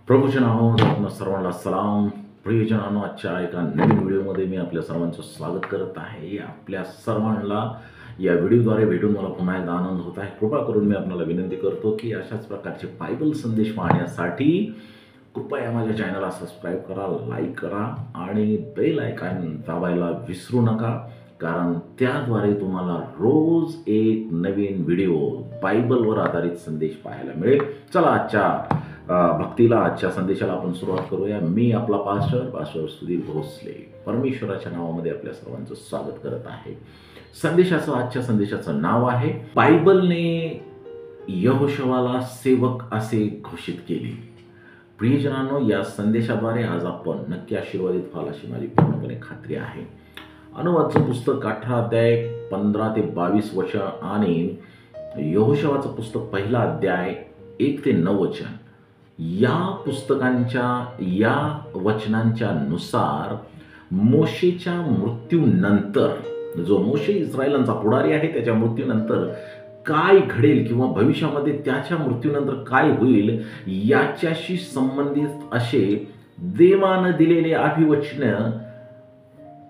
प्रभूच्या नावामध्ये आपणा सर्वांना सलाम. प्रियजनांनो, आजच्या एका नवीन व्हिडिओमध्ये मी आपल्या सर्वांचं स्वागत करत आहे. आपल्या सर्वांना या व्हिडिओद्वारे भेटून मला पुन्हा एकदा आनंद होत आहे. कृपा करून मी आपल्याला विनंती करतो की अशाच प्रकारचे बायबल संदेश पाहण्यासाठी कृपया माझ्या चॅनलला सबस्क्राईब करा, लाईक करा आणि बेल आयकॉन दाबायला विसरू नका, कारण त्याद्वारे तुम्हाला रोज एक नवीन व्हिडिओ बायबलवर आधारित संदेश पाहायला मिळेल. चला भक्तीला, आजच्या संदेशाला आपण सुरुवात करूया. मी आपला पास्टर सुधीर भोसले परमेश्वराच्या नावामध्ये आपल्या सर्वांचं स्वागत करत आहे. आजच्या संदेशाचं नाव आहे, बायबलने यहोशवाला सेवक असे घोषित केले. प्रियजनांनो, या संदेशाद्वारे आज आपण नक्की आशीर्वादित व्हाल अशी माझी पूर्णपणे खात्री आहे. अनुवादचं पुस्तक 18 अध्याय 15 ते 22 वचन आणि यहोशवाचं पुस्तक 1 अध्याय 1 ते 9 वचन या पुस्तकांच्या या वचनांच्या नुसार मोशेच्या मृत्यूनंतर, जो मोशे इस्रायलांचा पुढारी आहे, त्याच्या मृत्यूनंतर काय घडेल किंवा भविष्यामध्ये त्याच्या मृत्यूनंतर काय होईल याच्याशी संबंधित असे देवानं दिलेले अभिवचन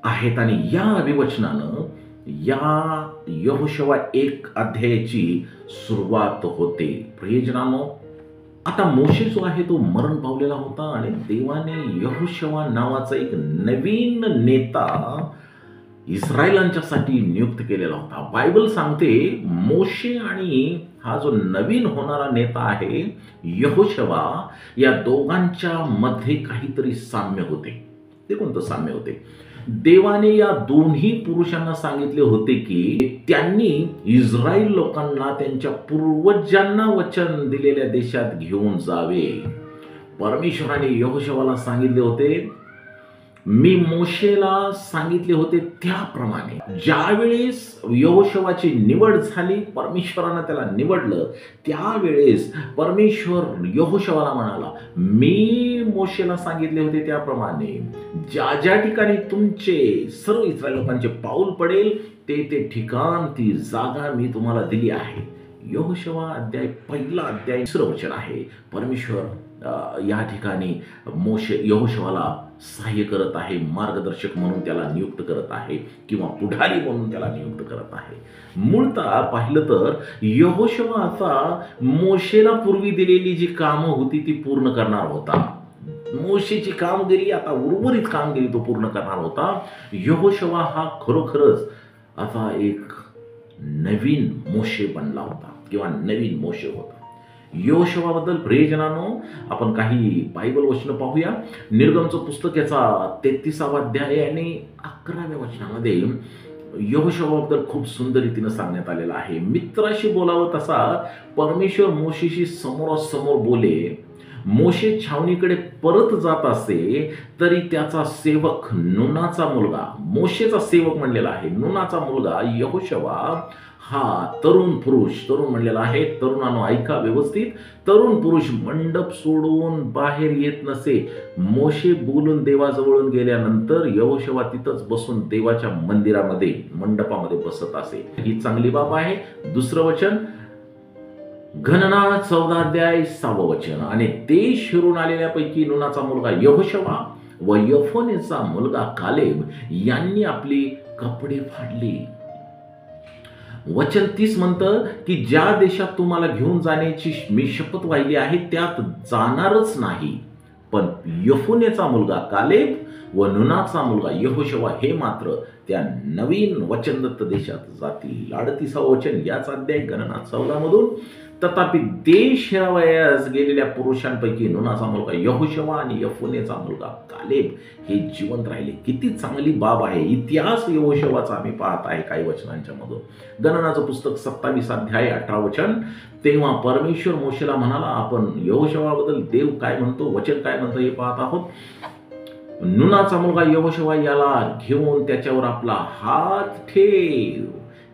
आहेत. आणि या अभिवचनानं या यहोशवा 1 अध्यायाची सुरुवात होते. प्रियजनांनो, आता मोशे जो आहे तो मरण पावलेला होता आणि देवाने यहोशवा नावाचा एक नवीन नेता इस्रायलांच्यासाठी नियुक्त केलेला होता. बायबल सांगते मोशे आणि हा जो नवीन होणारा नेता आहे यहोशवा, या दोघांच्या मध्ये काहीतरी साम्य होते. ते कोणतं साम्य होते? देवाने या दोन्ही पुरुषांना सांगितले होते की त्यांनी इस्रायल लोकांना त्यांच्या पूर्वजांना वचन दिलेल्या देशात घेऊन जावे. परमेश्वराने यहोशवाला सांगितले होते, मी मोशेला सांगितले होते त्याप्रमाणे. ज्यावेळेस यहोशवाची निवड झाली, परमेश्वरानं त्याला निवडलं, त्यावेळेस परमेश्वर यहोशवाला म्हणाला, मी मोशेला सांगितले होते त्याप्रमाणे ज्या ज्या ठिकाणी तुमचे सर्व इस्रायल लोकांचे पाऊल पडेल ते ठिकाण, ती जागा मी तुम्हाला दिली आहे. यहोशवा 1 अध्याय 3 वचन आहे. परमेश्वर या ठिकाणी यहोशवाला सहाय्य करत आहे, मार्गदर्शक म्हणून त्याला नियुक्त करत आहे किंवा पुढारी म्हणून त्याला नियुक्त करत आहे. मूळतः पाहिलं तर यहोशवा आता मोशेला पूर्वी दिलेली जी कामं होती ती पूर्ण करणार होता. मोशेची कामगिरी, आता उर्वरित कामगिरी तो पूर्ण करणार होता. यहोशवा हा खरोखरच आता एक नवीन मोशे बनला होता किंवा नवीन मोशे होता. यहोशवाबद्दल प्रियजनांनो, आपण काही बायबल वचनं पाहूया. निर्गमचं पुस्तक याचा 33 अध्याय आणि 11व्या वचनामध्ये यहोशवाबद्दल खूप सुंदर रीतीनं सांगण्यात आलेलं आहे. मित्राशी बोलावं तसा परमेश्वर मोशेशी समोरासमोर बोले. मोशे छावणीकडे परत जात असे तरी त्याचा सेवक नूनाचा मुलगा, मोशेचा सेवक म्हणलेला आहे, नूनाचा मुलगा यहोशवा हा तरुण म्हणलेला आहे. तरुणांनो ऐका व्यवस्थित. तरुण पुरुष मंडप सोडून बाहेर येत नसे. मोशे बोलून देवाजवळून गेल्यानंतर यहोशवा तिथंच बसून देवाच्या मंडपामध्ये बसत असे. ही चांगली बाब आहे. दुसरं वचन, गणना 14 अध्याय 6 वचन, आणि देश फिरून आलेल्यापैकी नूनाचा मुलगा यहोशवा व यफोनेचा मुलगा कालेब यांनी आपली कपडे फाडली. वचन 30 म्हणतं की ज्या देशात तुम्हाला घेऊन जाण्याची मी शपथ वाहिली आहे त्यात जाणारच नाही, पण यफोनेचा मुलगा कालेब व नूनाचा मुलगा यहोशवा हे मात्र त्या नवीन वचनदत्त देशात जातील. 38 वचन याच अध्याय गणना 14 मधून, तथापि देश हिरावयास गेलेल्या पुरुषांपैकी नूनाचा मुलगा यहोशवा आणि यफोनेचा मुलगा कालेब हे जिवंत राहिले. किती चांगली बाब आहे. इतिहास यहोशवाचा आम्ही पाहत आहे काही वचनांच्या मधून. गणनाचं पुस्तक 27 अध्याय 18 वचन, तेव्हा परमेश्वर मोशेला म्हणाला, आपण यहोशवाबद्दल देव काय म्हणतो, वचन काय म्हणतो हे पाहत आहोत. नूनाचा मुलगा यहोशवा याला घेऊन त्याच्यावर आपला हात ठेव,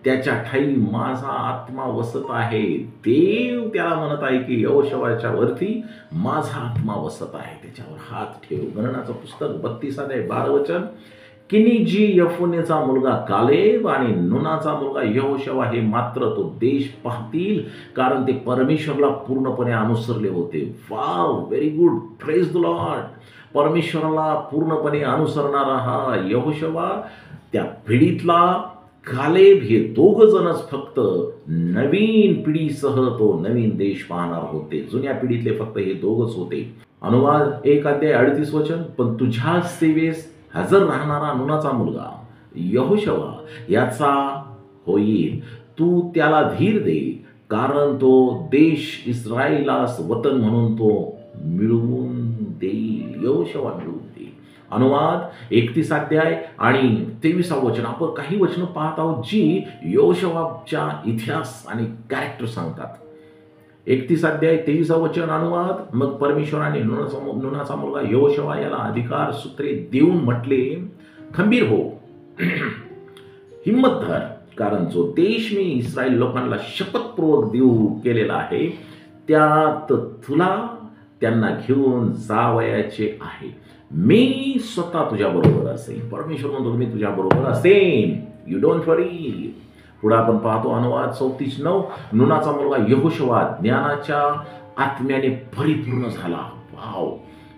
त्याच्या ठाई माझा आत्मा वसत आहे. देव त्याला म्हणत आहे की यहोशवाच्या वरती माझा आत्मा वसत आहे, त्याच्यावर हात ठेव. गणनाचं पुस्तक 32 अध्याय 12 वचन, किनीजी यफुनेचा मुलगा कालेब आणि नुनाचा मुलगा यहोशवा हे मात्र तो देश पाहतील, कारण ते परमेश्वराला पूर्णपणे अनुसरले होते. Wow, very good, praise the Lord. परमेश्वराला पूर्णपणे अनुसरणारा हा यहोशवा, त्या पिढीतला कालेब, हे दोघ जणच फक्त नवीन पिढीसह तो नवीन देश पाहणार होते. जुन्या पिढीतले फक्त हे दोघच होते. अनुवाद 1:38 पण तुझ्या सेवेस हजर राहणारा नुनाचा मुलगा यहोशवा याचा होईल, तू त्याला धीर दे, कारण तो देश इस्रायलास वतन म्हणून तो मिळवून देईल. यहोशवा मिळवून देईल. अनुवाद 31 आणि 23 आपण काही वचनं पाहत आहोत जी यहोशवाच्या इतिहास आणि कॅरेक्टर सांगतात. 31 23 अनुवाद, मग परमेश्वराने नुनाचा मुलगा यहोशवा याला अधिकार सूत्रे देऊन म्हटले, खंबीर हो, हिम्मत धर, कारण जो देश मी इस्रायल लोकांना शपथपूर्वक देऊ केलेला आहे त्यात तुला त्यांना घेऊन जावयाचे आहे. मी स्वतः तुझ्या बरोबर असेन. परमेश्वर म्हणतो मी तुझ्या बरोबर असेन, यू डोंट वरी. पुढे आपण पाहतो अनुवाद 34:9, नुनाचा मुलगा यहोशवा ज्ञानाच्या आत्म्याने परिपूर्ण झाला. वाव,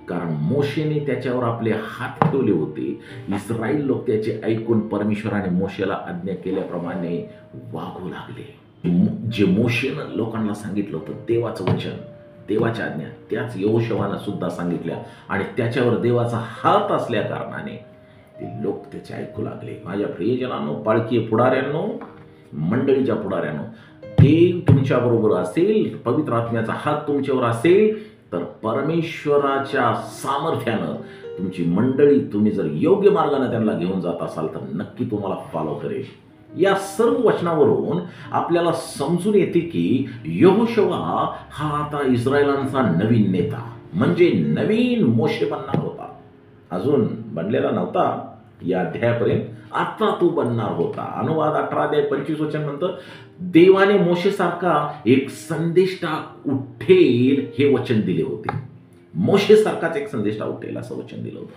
कारण मोशेने त्याच्यावर आपले हात ठेवले होते. इस्रायल लोक त्याचे ऐकून परमेश्वराने मोशेला आज्ञा केल्याप्रमाणे वागू लागले. जे मोशेनं लोकांना सांगितलं होतं देवाचं वचन, देवाच्या आज्ञा, त्याच यहोशवानं सुद्धा सांगितल्या आणि त्याच्यावर देवाचा हात असल्या कारणाने ते लोक त्याचे ऐकू लागले. माझ्या प्रियजनांनो, पाळकीय पुढाऱ्यांनो, मंडळीच्या पुढाऱ्यांनो, ते तुमच्या बरोबर असेल, पवित्र आत्म्याचा हात तुमच्यावर असेल, तर परमेश्वराच्या सामर्थ्यानं तुमची मंडळी, तुम्ही जर योग्य मार्गाने त्यांना घेऊन जात असाल तर नक्की तुम्हाला फॉलो करेल. या सर्व वचनावरून आपल्याला समजून येते की यहोशवा हा आता इस्रायलांचा नवीन नेता, म्हणजे नवीन मोशे बनणार होता. अजून बनलेला नव्हता या अध्यायापर्यंत, आता तो बनणार होता. अनुवाद 18:25 म्हणतं, देवाने मोशेसारखा एक संदेष्टा उठेल हे वचन दिले होते. मोशेसारखाच एक संदेष्टा उठेल असं वचन दिलं होतं.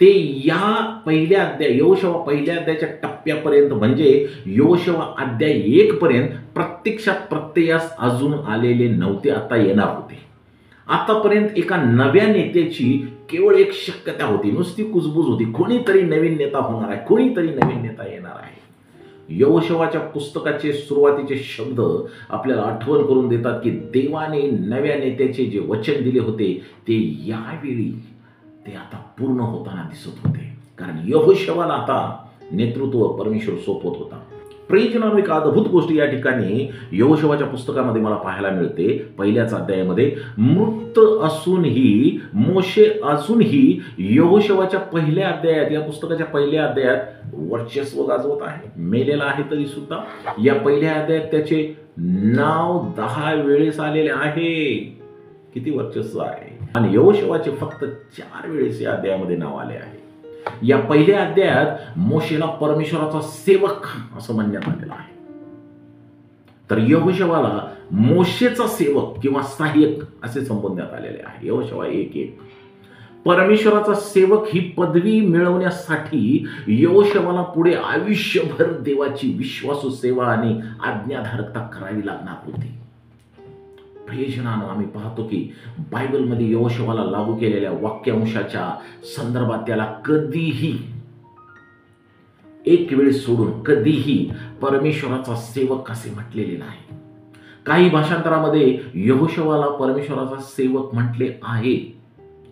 ते या पहिल्या अध्याय, यहोशवा पहिल्या अध्यायाच्या टप्प्यापर्यंत, म्हणजे यहोशवा अध्याय 1 पर्यंत प्रत्यक्षात प्रत्ययास अजून आलेले नव्हते, आता येणार होते. आतापर्यंत एका नव्या नेत्याची केवळ एक शक्यता होती, नुसती कुजबूज होती. कोणीतरी नवीन नेता होणार आहे, कोणीतरी नवीन नेता येणार आहे. यहोशवाच्या पुस्तकाचे सुरुवातीचे शब्द आपल्याला आठवण करून देतात की देवाने नव्या नेत्याचे जे वचन दिले होते ते यावेळी ते आता पूर्ण होताना दिसत होते, कारण यहोशवाला आता नेतृत्व परमेश्वर सोपवत होता. प्रियजनांनो, एक अद्भुत गोष्ट या ठिकाणी यहोशवाच्या पुस्तकामध्ये मला पाहायला मिळते. पहिल्याच अध्यायामध्ये, मृत असूनही मोशे अजूनही यहोशवाच्या पहिल्या अध्यायात, या पुस्तकाच्या पहिल्या अध्यायात वर्चस्व गाजवत आहे. मेलेला आहे तरी सुद्धा या पहिल्या अध्यायात त्याचे नाव 10 वेळेस आलेले आहे. किती वर्चस्व आहे. आणि यहोशवाचे फक्त 4 वेळेस या अध्यायामध्ये नाव आले आहे. या पहिल्या अध्यायात मोशेला परमेश्वराचा सेवक असं म्हणण्यात आलेलं आहे, तर यहोशवाला मोशेचा सेवक किंवा सहाय्यक असे संबोधण्यात आलेले आहे. यहोशवा 1:1. परमेश्वराचा सेवक ही पदवी मिळवण्यासाठी यहोशवाला पुढे आयुष्यभर देवाची विश्वासू सेवा आणि आज्ञाधारकता करावी लागणार होती. प्रियजनांनो, आम्ही पाहतो की बायबलमध्ये यहोशवाला लागू केलेल्या वाक्यांशाच्या संदर्भात त्याला कधीही, एक वेळ सोडून कधीही परमेश्वराचा सेवक असे म्हटलेले नाही. काही भाषांतरामध्ये यहोशवाला परमेश्वराचा सेवक म्हटले आहे.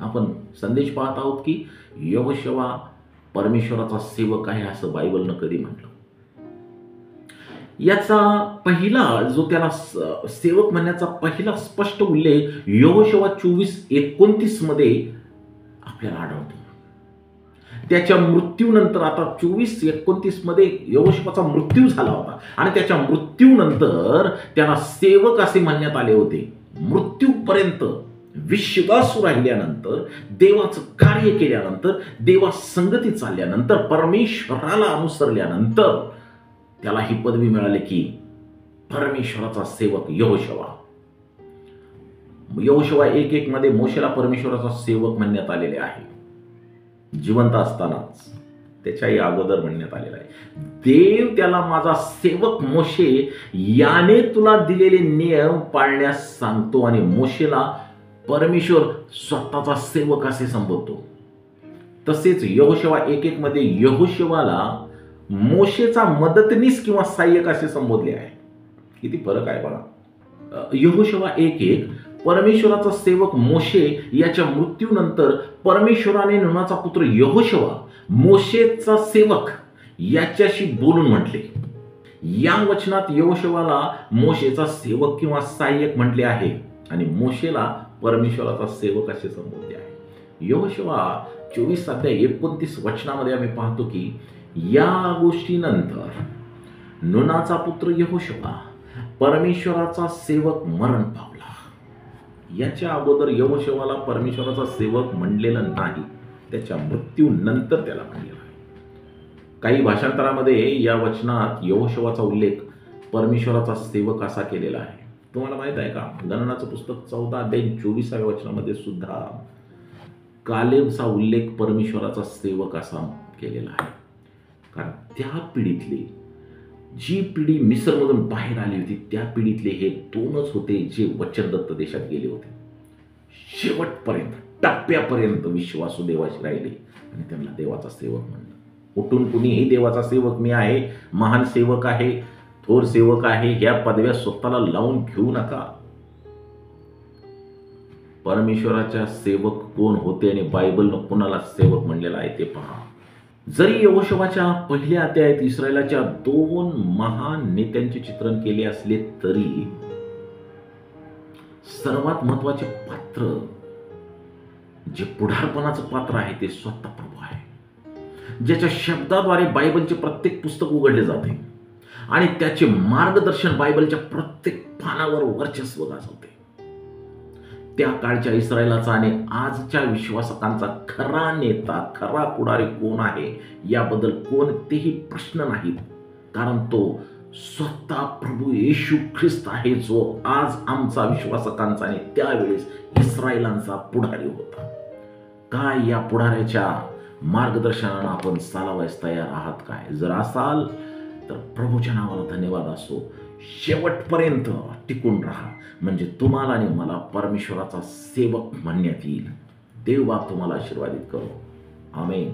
आपण संदेश पाहत आहोत की यहोशवा परमेश्वराचा सेवक आहे असं बायबलनं कधी म्हटलं. याचा पहिला जो त्याला सेवक म्हणण्याचा पहिला स्पष्ट उल्लेख यहोशवा 24:29 मध्ये आपल्याला आढळतो. त्याच्या मृत्यूनंतर, आता 24:29 मध्ये यहोशवाचा मृत्यू झाला होता आणि त्याच्या मृत्यूनंतर त्याला सेवक असे म्हणण्यात आले होते. मृत्यूपर्यंत विश्वासू राहिल्यानंतर, देवाचं कार्य केल्यानंतर, देवा संगती चालल्यानंतर, परमेश्वराला अनुसरल्यानंतर त्याला ही पदवी मिळाली की परमेश्वराचा सेवक यहोशवा. यहोशवा 1:1 मध्ये मोशेला परमेश्वराचा सेवक म्हणण्यात आलेले आहे जिवंत असतानाच. त्याच्याही अगोदर म्हणण्यात आलेला आहे. देव त्याला माझा सेवक मोशे याने तुला दिलेले नियम पाळण्यास सांगतो आणि मोशेला परमेश्वर स्वतःचा सेवक असे संबोधतो. तसेच यहोशुवा 1:1 मध्ये यहोशुवाला मोशेचा मदतनीस किंवा सहाय्यक असे संबोधले आहे. किती फरक आहे बघा. यहोशुवा 1:1 परमेश्वराचा सेवक मोशे याच्या मृत्यूनंतर परमेश्वराने नूनाचा पुत्र यहोशुवा मोशेचा सेवक याच्याशी बोलून म्हटले. या वचनात यहोशुवाला मोशेचा सेवक किंवा सहाय्यक म्हटले आहे आणि मोशेला परमेश्वराचा सेवक असे संबोधले आहे. यहोशुवा 24:29 वचनामध्ये आम्ही पाहतो की या गोष्टीनंतर नूनाचा पुत्र यहोशुवा परमेश्वराचा सेवक मरण पावला. याच्या अगोदर यहोशुवाला परमेश्वराचा सेवक म्हणलेलं नाही, त्याच्या मृत्यूनंतर त्याला म्हणलेलं आहे. काही भाषांतरामध्ये या वचनात यहोशुवाचा उल्लेख परमेश्वराचा सेवक असा केलेला आहे. तुम्हाला माहित आहे का, गणनाचं पुस्तक 14:24 वचनामध्ये सुद्धा कालेबचा उल्लेख परमेश्वराचा सेवक असा केलेला आहे. कारण त्या पिढीतले, जी पिढी मिस्रमधून बाहेर आली होती त्या पिढीतले हे दोनच होते जे वचनदत्त देशात गेले होते. शेवटपर्यंत, टप्प्यापर्यंत विश्वासू देवाशी राहिले आणि त्यांना देवाचा सेवक म्हणलं. उठून कुणीही देवाचा सेवक मी आहे, महान सेवक आहे, थोर सेवक आहे, ह्या पदव्या स्वतःला लावून घेऊ नका. परमेश्वराच्या सेवक कोण होते आणि बायबलनं कुणाला सेवक म्हणलेला आहे ते पहा. जरी यहोशुवाच्या पहिल्या अध्यायात इस्रायलाच्या 2 महान नेत्यांचे चित्रण केले असले तरी सर्वात महत्वाचे पात्र, जे पुढारपणाचं पात्र आहे ते स्वतः प्रभू आहे, ज्याच्या शब्दाद्वारे बायबलचे प्रत्येक पुस्तक उघडले जाते आणि त्याचे मार्गदर्शन बायबलच्या प्रत्येक पानावर वर्चस्व गाजवते. त्या काळच्या इस्रायलाचा आणि आजच्या विश्वासकांचा खरा नेता, खरा पुढारी कोण आहे याबद्दल कोणतेही प्रश्न नाहीत, कारण तो स्वतः प्रभू येशू ख्रिस्त आहे, जो आज आमचा विश्वासकांचा आणि त्यावेळेस इस्रायलांचा पुढारी होता. काय या पुढाऱ्याच्या मार्गदर्शनानं आपण चालवायस तयार आहात काय? जर असाल तर प्रभूच्या नावाला धन्यवाद असो. शेवटपर्यंत टिकून राहा, म्हणजे तुम्हाला आणि मला परमेश्वराचा सेवक म्हणण्यात येईल. देव बाप तुम्हाला आशीर्वादित करो. आमेन.